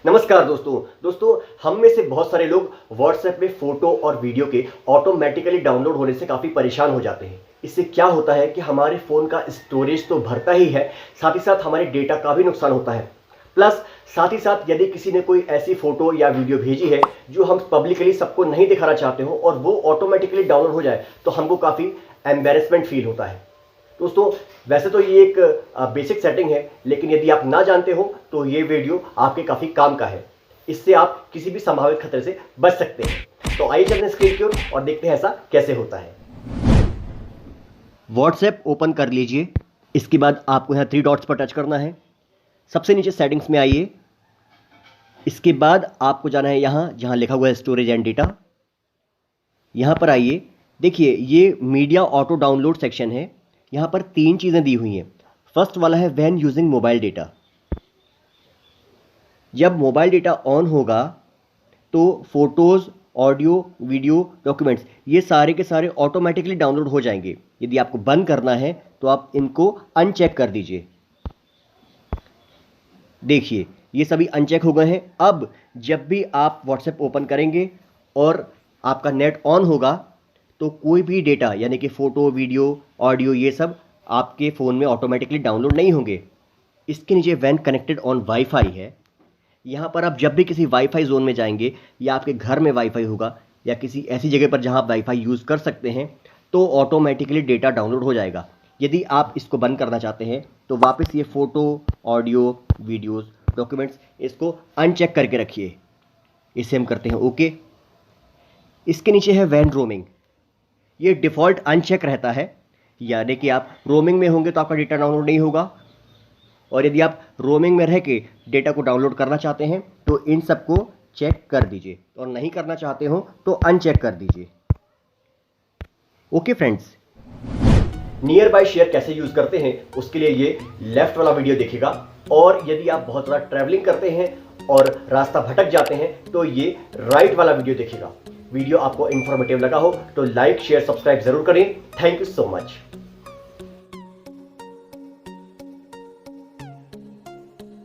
नमस्कार दोस्तों हम में से बहुत सारे लोग व्हाट्सएप में फोटो और वीडियो के ऑटोमेटिकली डाउनलोड होने से काफ़ी परेशान हो जाते हैं। इससे क्या होता है कि हमारे फ़ोन का स्टोरेज तो भरता ही है, साथ ही साथ हमारे डेटा का भी नुकसान होता है। प्लस साथ ही साथ यदि किसी ने कोई ऐसी फ़ोटो या वीडियो भेजी है जो हम पब्लिकली सबको नहीं दिखाना चाहते हो और वो ऑटोमेटिकली डाउनलोड हो जाए तो हमको काफ़ी एम्बेरसमेंट फील होता है। दोस्तों, वैसे तो ये एक बेसिक सेटिंग है, लेकिन यदि आप ना जानते हो तो ये वीडियो आपके काफ़ी काम का है। इससे आप किसी भी संभावित खतरे से बच सकते हैं। तो आइए चलते हैं स्क्रीन की ओर और देखते हैं ऐसा कैसे होता है। व्हाट्सएप ओपन कर लीजिए। इसके बाद आपको यहाँ 3 डॉट्स पर टच करना है। सबसे नीचे सेटिंग्स में आइए। इसके बाद आपको जाना है यहाँ जहाँ लिखा हुआ है स्टोरेज एंड डेटा। यहाँ पर आइए। देखिए, ये मीडिया ऑटो डाउनलोड सेक्शन है। यहाँ पर 3 चीज़ें दी हुई हैं। फर्स्ट वाला है व्हेन यूजिंग मोबाइल डेटा। जब मोबाइल डेटा ऑन होगा तो फोटोज़, ऑडियो, वीडियो, डॉक्यूमेंट्स ये सारे के सारे ऑटोमेटिकली डाउनलोड हो जाएंगे। यदि आपको बंद करना है तो आप इनको अनचेक कर दीजिए। देखिए, ये सभी अनचेक हो गए हैं। अब जब भी आप व्हाट्सएप ओपन करेंगे और आपका नेट ऑन होगा तो कोई भी डेटा यानी कि फ़ोटो, वीडियो, ऑडियो ये सब आपके फ़ोन में ऑटोमेटिकली डाउनलोड नहीं होंगे। इसके नीचे व्हेन कनेक्टेड ऑन वाईफाई है। यहाँ पर आप जब भी किसी वाईफाई जोन में जाएंगे या आपके घर में वाईफाई होगा या किसी ऐसी जगह पर जहाँ आप वाईफाई यूज़ कर सकते हैं तो ऑटोमेटिकली डेटा डाउनलोड हो जाएगा। यदि आप इसको बंद करना चाहते हैं तो वापस ये फ़ोटो, ऑडियो, वीडियोज़, डॉक्यूमेंट्स इसको अनचेक करके रखिए। इसे हम करते हैं ओके। इसके नीचे है व्हेन रोमिंग। ये डिफ़ॉल्ट अनचेक रहता है, यानी कि आप रोमिंग में होंगे तो आपका डेटा डाउनलोड नहीं होगा, और यदि आप रोमिंग में रह के डेटा को डाउनलोड करना चाहते हैं तो इन सबको चेक कर दीजिए, और नहीं करना चाहते हो तो अनचेक कर दीजिए। Okay friends, near by share कैसे यूज करते हैं उसके लिए ये लेफ्ट वाला वीडियो देखिएगा, और यदि आप बहुत ज़्यादा ट्रैवलिंग करते हैं और रास्ता भटक जाते हैं तो ये राइट वाला वीडियो देखिएगा। वीडियो आपको इंफॉर्मेटिव लगा हो तो लाइक, शेयर, सब्सक्राइब जरूर करें। Thank you so much.